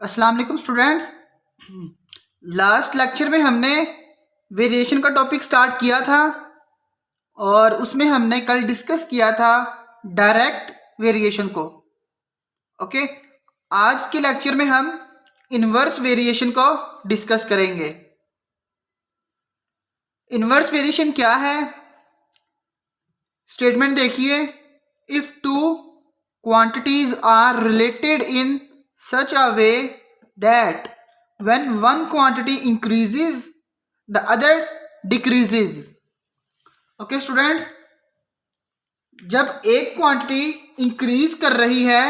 अस्सलाम वालेकुम students. Last lecture में हमने वेरिएशन का टॉपिक स्टार्ट किया था और उसमें हमने कल डिस्कस किया था डायरेक्ट वेरिएशन को। ओके, आज के लेक्चर में हम इनवर्स वेरिएशन को डिस्कस करेंगे। इनवर्स वेरिएशन क्या है? स्टेटमेंट देखिए, if two quantities are related in such a way that when one quantity increases the other decreases. Okay students, जब एक क्वांटिटी इंक्रीज कर रही है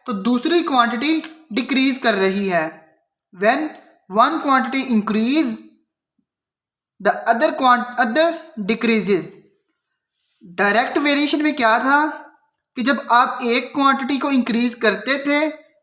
तो दूसरी क्वांटिटी डिक्रीज कर रही है। when one quantity increase the other decreases. Direct variation में क्या था कि जब आप एक क्वांटिटी को इंक्रीज करते थे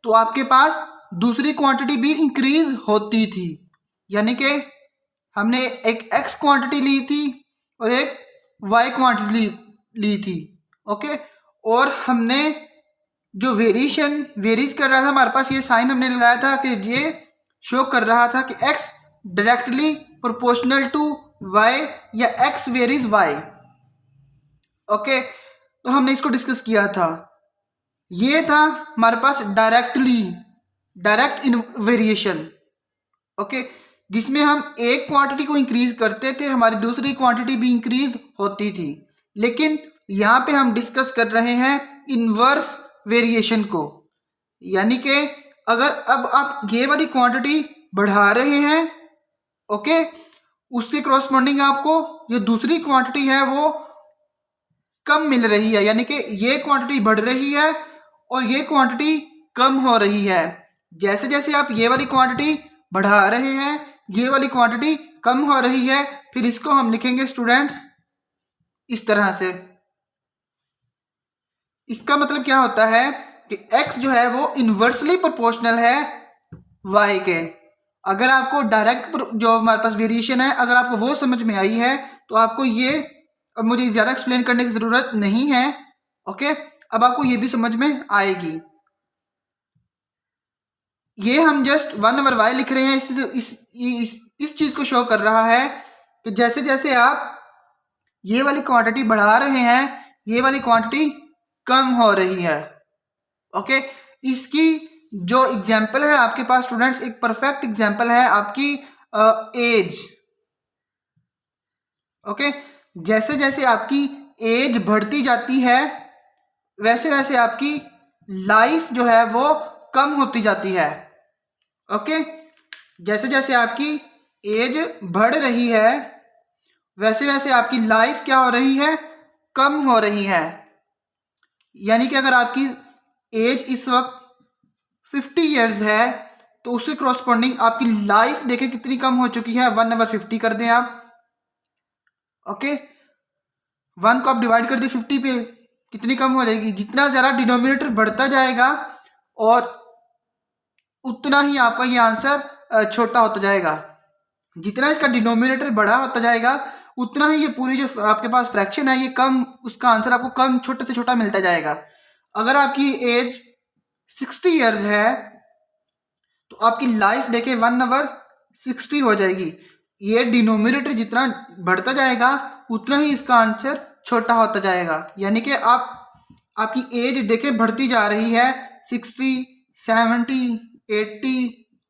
तो आपके पास दूसरी क्वांटिटी भी इंक्रीज होती थी। यानी कि हमने एक x क्वांटिटी ली थी और एक y क्वांटिटी ली थी। ओके, और हमने जो वेरिएशन वेरीज कर रहा था, हमारे पास ये साइन हमने लगाया था कि ये शो कर रहा था कि x directly proportional to y या x वेरीज y। ओके, तो हमने इसको डिस्कस किया था। ये था हमारे पास डायरेक्ट वेरिएशन। ओके, जिसमें हम एक क्वांटिटी को इंक्रीज करते थे, हमारी दूसरी क्वांटिटी भी इंक्रीज होती थी। लेकिन यहाँ पे हम डिस्कस कर रहे हैं इनवर्स वेरिएशन को। यानी कि अगर अब आप ये वाली क्वांटिटी बढ़ा रहे हैं, ओके, उसके क्रॉसपोंडिंग आपको जो दूसरी क्वांटिटी है वो कम मिल रही है। यानी कि ये क्वांटिटी बढ़ रही है और ये क्वांटिटी कम हो रही है। जैसे जैसे आप ये वाली क्वांटिटी बढ़ा रहे हैं, ये वाली क्वांटिटी कम हो रही है। फिर इसको हम लिखेंगे स्टूडेंट्स इस तरह से। इसका मतलब क्या होता है कि x जो है वो इनवर्सली प्रोपोर्शनल है y के। अगर आपको डायरेक्ट जो हमारे पास वेरिएशन है, अगर आपको वो समझ में आई है तो आपको ये, अब मुझे ज़्यादा एक्सप्लेन करने की ज़रूरत नहीं है। ओके, अब आपको ये भी समझ में आएगी। ये हम जस्ट 1/y लिख रहे हैं। इस चीज़ को शो कर रहा है कि जैसे जैसे आप ये वाली क्वांटिटी बढ़ा रहे हैं, ये वाली क्वांटिटी कम हो रही है। ओके, इसकी जो एग्जाम्पल है आपके पास स्टूडेंट्स, एक परफेक्ट एग्जाम्पल है आपकी एज। ओके, जैसे जैसे आपकी एज बढ़ती जाती है वैसे वैसे आपकी लाइफ जो है वो कम होती जाती है। ओके, जैसे जैसे आपकी एज बढ़ रही है वैसे वैसे आपकी लाइफ क्या हो रही है? कम हो रही है। यानी कि अगर आपकी एज इस वक्त 50 इयर्स है तो उसके क्रॉसपोंडिंग आपकी लाइफ देखें कितनी कम हो चुकी है। 1/50 कर दें आप। ओके, 1 को आप डिवाइड कर दिए 50 पे, कितनी कम हो जाएगी? जितना ज़्यादा डिनोमिनेटर बढ़ता जाएगा और उतना ही आपका ये आंसर छोटा होता जाएगा। जितना इसका डिनोमिनेटर बड़ा होता जाएगा उतना ही ये पूरी जो आपके पास फ्रैक्शन है ये कम, उसका आंसर आपको कम, छोटे से छोटा मिलता जाएगा। अगर आपकी एज 60 इयर्स है तो आपकी लाइफ देखें 1/60 हो जाएगी। ये डिनोमिनेटर जितना बढ़ता जाएगा उतना ही इसका आंसर छोटा होता जाएगा। यानी कि आपकी एज देखें बढ़ती जा रही है, 60, 70, 80।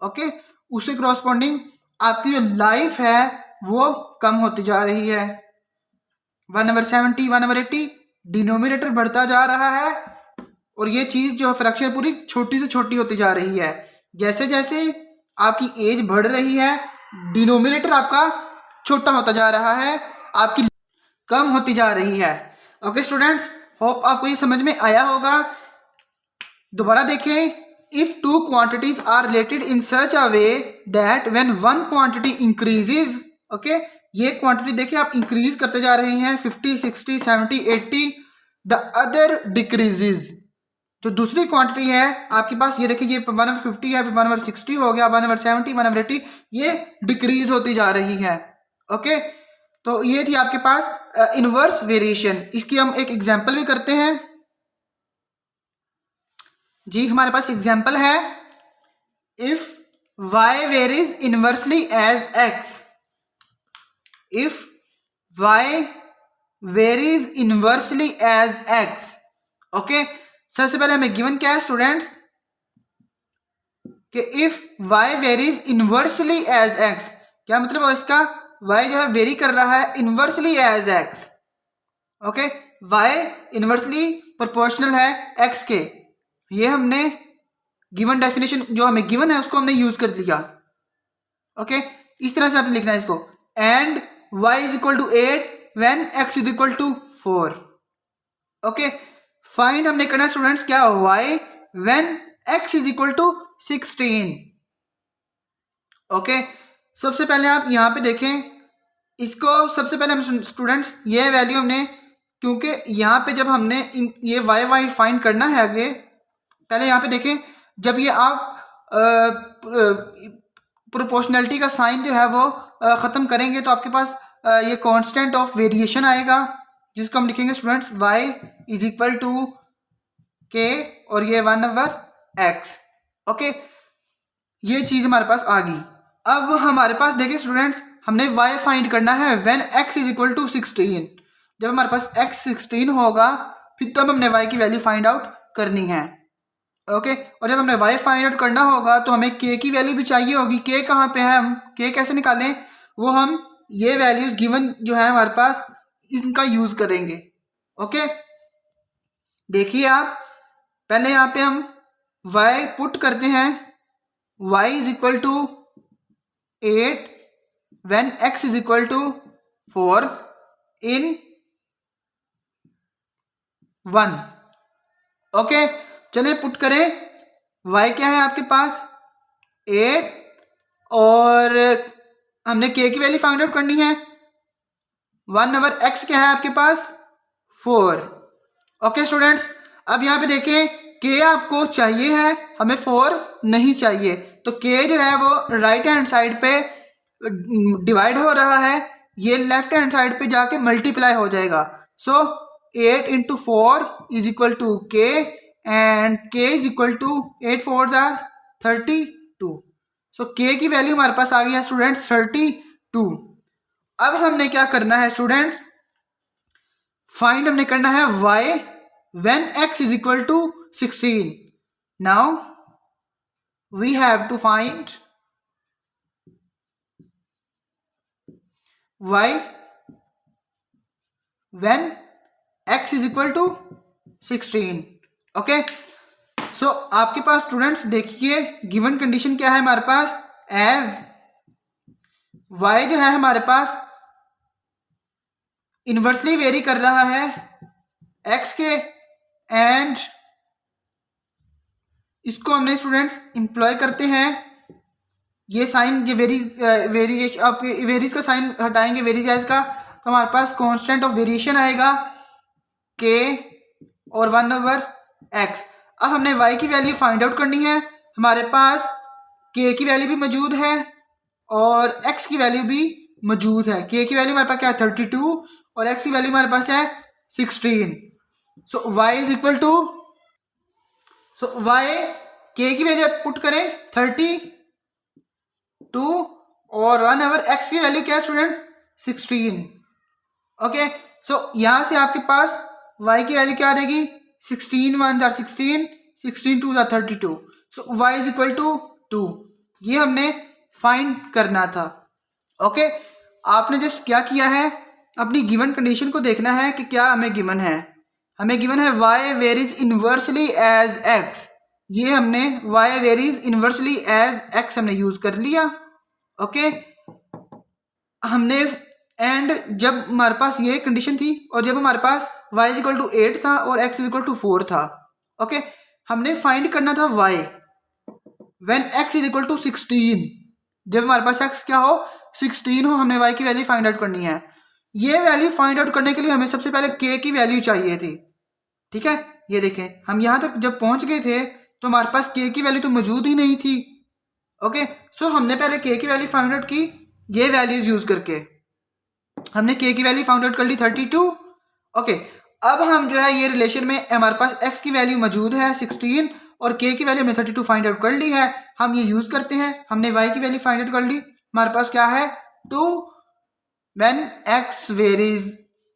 ओके, उससे क्रॉसपोंडिंग आपकी जो लाइफ है वो कम होती जा रही है। 1/70, 1/80 डिनोमिनेटर बढ़ता जा रहा है और ये चीज़ जो फ्रैक्शन पूरी छोटी से छोटी होती जा रही है। जैसे जैसे आपकी एज बढ़ रही है डिनोमिनेटर आपका छोटा होता जा रहा है, आपकी कम होती जा रही है। ओके स्टूडेंट्स, होप आपको ये समझ में आया होगा। दोबारा देखें, if two quantities are related in such a way that when one quantity increases, okay, ये क्वांटिटी देखिए आप इंक्रीज करते जा रहे हैं 50, 60, 70, 80, द अदर डिक्रीजेज। जो दूसरी क्वांटिटी है आपके पास, ये देखिए, ये 1/50 है, फिर 1/60 हो गया, 1/70, 1/80, ये डिक्रीज होती जा रही है। ओके, तो ये थी आपके पास इनवर्स वेरिएशन। इसकी हम एक एग्जांपल भी करते हैं जी। हमारे पास एग्जांपल है, if y varies inversely as x, if y varies inversely as x, okay. सबसे पहले हमें गिवन क्या है स्टूडेंट्स कि if y varies inversely as x, क्या मतलब है इसका, y जो है वेरी कर रहा है inversely as x, okay. y inversely proportional है x के, ये हमने गिवन डेफिनेशन जो हमें गिवन है उसको हमने यूज कर लिया, ओके। इस तरह से आपने लिखना है इसको, and y is equal to 8 when x is equal to 4, okay. Find हमने करना है स्टूडेंट्स क्या, y when x is equal to 16, okay. सबसे पहले आप यहाँ पे देखें इसको, सबसे पहले हम स्टूडेंट्स ये वैल्यू हमने, क्योंकि यहाँ पे जब हमने ये y फाइंड करना है आगे, पहले यहाँ पे देखें जब ये आप प्रोपोर्शनैलिटी का साइन जो है वो ख़त्म करेंगे तो आपके पास ये कांस्टेंट ऑफ वेरिएशन आएगा, जिसको हम लिखेंगे students y is equal to k और ये 1/x, ओके। ये चीज़ हमारे पास आ गई। अब हमारे पास देखिए स्टूडेंट्स, हमने y फाइंड करना है when x is equal to 16। जब हमारे पास x 16 होगा फिर तो हमने y की वैल्यू फाइंड आउट करनी है, ओके। और जब हमने y फाइंड आउट करना होगा तो हमें k की वैल्यू भी चाहिए होगी। k कहाँ पे है, हम k कैसे निकालें, वो हम ये वैल्यूज गिवन जो है हमारे पास इनका यूज करेंगे, ओके। देखिए आप पहले यहाँ पे हम y पुट करते हैं, y is equal to 8 when x is equal to 4 in 1, okay. चलिए पुट करें, y क्या है आपके पास 8 और हमने k की वैल्यू फाइंड आउट करनी है, 1/x क्या है आपके पास 4, ओके स्टूडेंट्स। अब यहाँ पे देखें k आपको चाहिए है, हमें 4 नहीं चाहिए, तो k जो है वो राइट हैंड साइड पे डिवाइड हो रहा है, ये लेफ्ट हैंड साइड पे जाके मल्टीप्लाई हो जाएगा। So 8 into 4 is equal to k and k is equal to 8 4s are 32। So k की वैल्यू हमारे पास आ गई है स्टूडेंट्स 32। अब हमने क्या करना है स्टूडेंट, फाइंड हमने करना है y when x is equal to 16. Now we have to find y when x is equal to 16, okay. So आपके पास स्टूडेंट्स देखिए गिवन कंडीशन क्या है हमारे पास, एज y जो है हमारे पास इनवर्सली वेरी कर रहा है x के, एंड इसको हमने स्टूडेंट्स इंप्लॉय करते हैं, ये साइन ये वेरीज का साइन हटाएंगे वेरीज का, तो हमारे पास कांस्टेंट ऑफ वेरिएशन आएगा k और 1/x। अब हमने y की वैल्यू फाइंड आउट करनी है, हमारे पास k की वैल्यू भी मौजूद है और x की वैल्यू भी मौजूद है। k की वैल्यू हमारे पास क्या है 32 और x की वैल्यू हमारे पास है 16। So y is equal to, so y k की वैल्यू पुट करें 32 और 1/x की वैल्यू क्या है स्टूडेंट 16, ओके। सो यहां से आपके पास y की वैल्यू क्या आ जाएगी 16 1s are 16, 16 2s are 32। So y is equal to 2, ये हमने फाइंड करना था, ओके। आपने जस्ट क्या किया है, अपनी गिवन कंडीशन को देखना है कि क्या हमें गिवन है, हमें गिवन है y varies inversely as x, ये हमने y varies inversely as x हमने यूज कर लिया, ओके। हमने एंड जब हमारे पास ये कंडीशन थी और जब हमारे पास y इज इक्वल टू 8 था और x इज इक्वल टू 4 था, ओके। हमने फाइंड करना था y when x is equal to 16, जब हमारे पास x क्या हो 16 हो, हमने y की वैल्यू फाइंड आउट करनी है। ये वैल्यू फाइंड आउट करने के लिए हमें सबसे पहले k की वैल्यू चाहिए थी, ठीक है। ये देखें हम यहाँ तक जब पहुंच गए थे तो हमारे पास k की वैल्यू तो मौजूद ही नहीं थी, ओके। सो हमने पहले k की वैल्यू फाइंड आउट की, ये वैल्यूज यूज करके हमने k की वैल्यू फाइंड आउट कर ली 32, ओके। अब हम जो है ये रिलेशन में हमारे पास x की वैल्यू मौजूद है 16 और k की वैल्यू हमने 32 फाइंड आउट कर ली है। हम ये यूज करते हैं, हमने y की वैल्यू फाइंड आउट कर ली, हमारे पास क्या है, तो when x varies,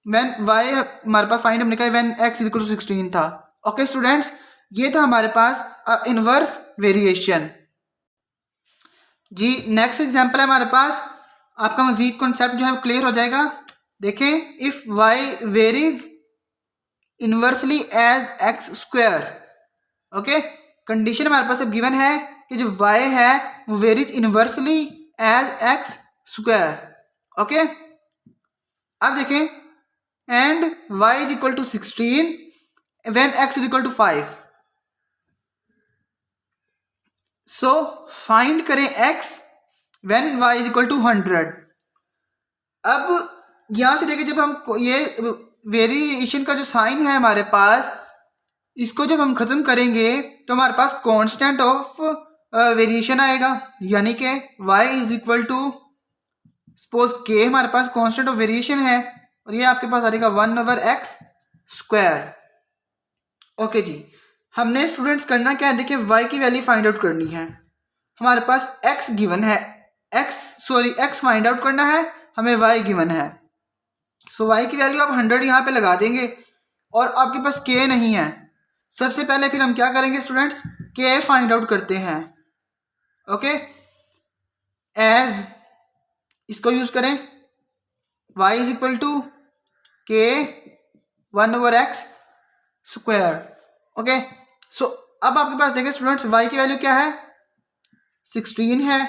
when y हमारे पास फाइंड हमने कहा when x is equal to 16 था। ओके स्टूडेंट्स, ये था हमारे पास इनवर्स वेरिएशन। जी नेक्स्ट एग्जांपल है हमारे पास, आपका मजीद कॉन्सेप्ट जो है क्लियर हो जाएगा। देखें, if y varies inversely as x square, okay, condition हमारे पास अब गिवन है कि जो y है वो varies inversely as x square. Okay, अब देखें, and y is equal to 16 when x is equal to 5। So find करें x when y is equal to 100। अब यहां से देखिए, जब हम ये वेरिएशन का जो साइन है हमारे पास, इसको जब हम खत्म करेंगे तो हमारे पास कांस्टेंट ऑफ वेरिएशन आएगा, यानी कि y is equal to, suppose k हमारे पास कांस्टेंट ऑफ वेरिएशन है और ये आपके पास आ जाएगा 1/x स्क्वायर। ओके जी, हमने स्टूडेंट्स करना क्या है, देखिए y की वैल्यू फाइंड आउट करनी है। हमारे पास x गिवन है, x फाइंड आउट करना है, हमें y गिवन है। सो y की वैल्यू आप 100 यहाँ पे लगा देंगे और आपके पास k नहीं है। सबसे पहले फिर हम क्या करेंगे स्टूडेंट्स, k फाइंड आउट करते हैं। ओके, एज इसको यूज करें, y is equal to k 1/x square. Okay, so अब आपके पास देखें स्टूडेंट्स, y की वैल्यू क्या है, 16 है,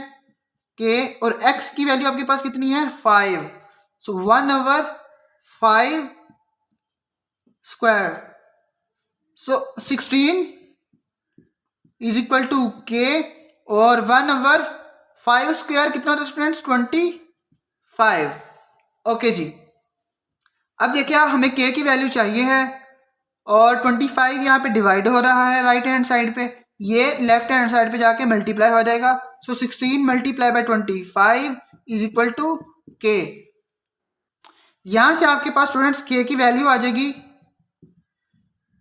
k और x की वैल्यू आपके पास कितनी है, 5। So 1/5 square. So 16 is equal to k और 1/5 स्क्वायर कितना होता है स्टूडेंट्स, 25। ओके जी, अब देखिए हमें k की वैल्यू चाहिए है और 25 यहाँ पे डिवाइड हो रहा है राइट हैंड साइड पे, ये लेफ्ट हैंड साइड पे जाके मल्टीप्लाई हो जाएगा। So 16 multiply by 25 is equal to k। यहां से आपके पास स्टूडेंट्स k की वैल्यू आ जाएगी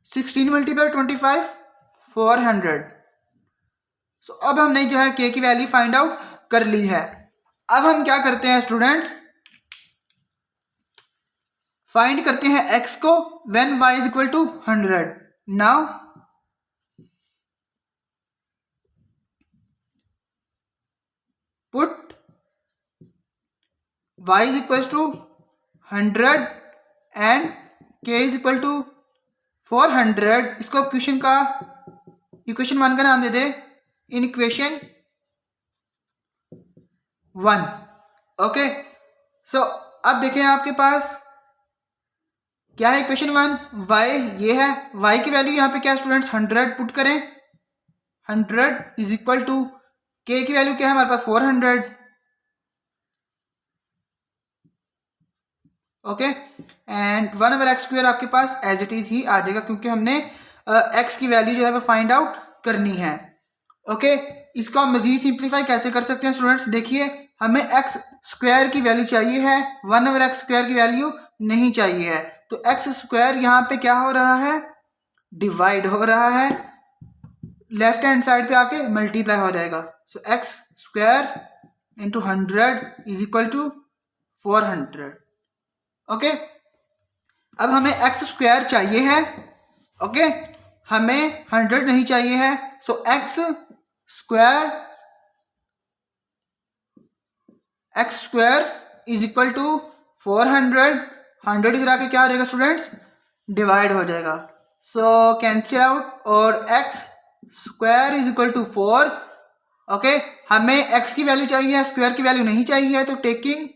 16 मल्टीप्लाई 25 400। सो अब हमने जो है k की वैल्यू फाइंड आउट कर ली है। अब हम क्या करते हैं स्टूडेंट्स, फाइंड करते हैं x को when y is equal to 100। Now put y is equal to 100 and k is equal to 400। इसको इक्वेशन 1 का नाम दे दे, इन इक्वेशन 1। ओके, सो अब देखें आपके पास क्या है इक्वेशन 1, y ये है, y की वैल्यू यहाँ पे क्या स्टूडेंट्स 100 पुट करें, 100 इज इक्वल टू k की वैल्यू क्या है हमारे पास 400। ओके, एंड 1/x स्क्वायर आपके पास एज इट इज ही आ जाएगा, क्योंकि हमने x की वैल्यू जो है वो फाइंड आउट करनी है। ओके, इसको हम मजीद सिंप्लीफाई कैसे कर सकते हैं स्टूडेंट्स, देखिए हमें x स्क्वायर की वैल्यू चाहिए है, 1/x स्क्वायर की वैल्यू नहीं चाहिए है। तो x स्क्वायर यहाँ पे क्या हो रहा है, डिवाइड हो रहा है, लेफ्ट हैंड साइड पे आके मल्टीप्लाई हो जाएगा। So x square into 100 is equal to 400। Okay, अब हमें x स्क्वायर चाहिए है, ओके, हमें 100 नहीं चाहिए है। So x square is equal to 400, 100 गिरा के क्या आ जाएगा स्टूडेंट्स, डिवाइड हो जाएगा। सो कैंसिल आउट और x square is equal to 4। Okay, हमें x की वैल्यू चाहिए, स्क्वायर की वैल्यू नहीं चाहिए, तो taking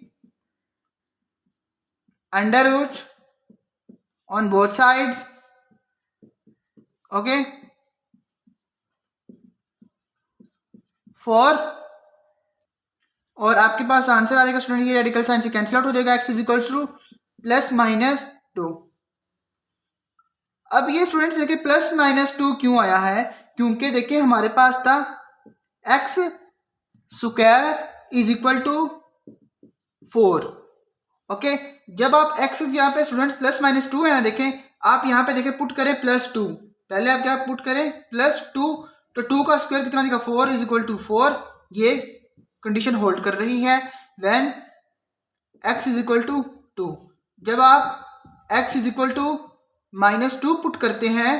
under root on both sides. Okay, 4 और आपके पास आंसर आ जाएगा स्टूडेंट, ये रेडिकल साइन से कैंसिल आउट हो जाएगा, x इज इक्वल टू +-2। अब ये स्टूडेंट्स देखिए +-2 क्यों आया है, क्योंकि देखिए हमारे पास था x square is equal to 4। Okay, जब आप x यहाँ पे स्टूडेंट्स +-2 है ना, देखें आप यहाँ पे देखें पुट करें +2, पहले आप क्या पुट करें, +2, तो 2 का स्क्वायर कितना देगा 4 इज इक्वल टू 4, ये कंडीशन होल्ड कर रही है when x is equal to 2। जब आप x is equal to -2 put करते हैं,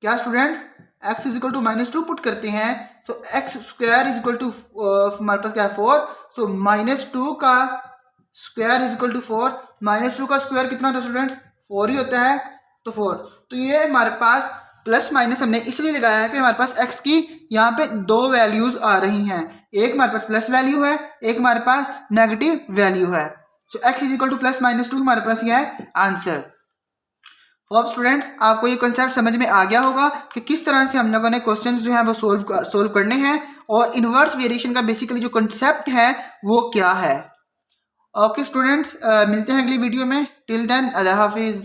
क्या students, x is equal to -2 put करते हैं, so x square is equal to हमारे पास क्या है 4, सो -2 का स्क्वायर इज इक्वल टू 4, -2 का स्क्वायर कितना होता है स्टूडेंट्स 4 ही होता है, तो 4। तो ये हमारे पास प्लस माइनस हमने इसलिए लगाया है कि हमारे पास x की यहाँ पे 2 वैल्यूज आ रही हैं, एक हमारे पास प्लस वैल्यू है, एक हमारे पास नेगेटिव वैल्यू है। So x is equal to +-2 हमारे पास ये है आंसर। होप स्टूडेंट्स आपको ये कॉन्सेप्ट समझ में आ गया होगा कि किस तरह से हम लोगों ने क्वेश्चंस जो हैं वो सोल्व करने हैं और इनवर्स वेरिएशन का बेसिकली जो कॉन्सेप्ट है वो क्या है। ओके स्टूडेंट्स, मिलते हैं अगली वीडियो में। टिल देन अल्लाह हाफिज़।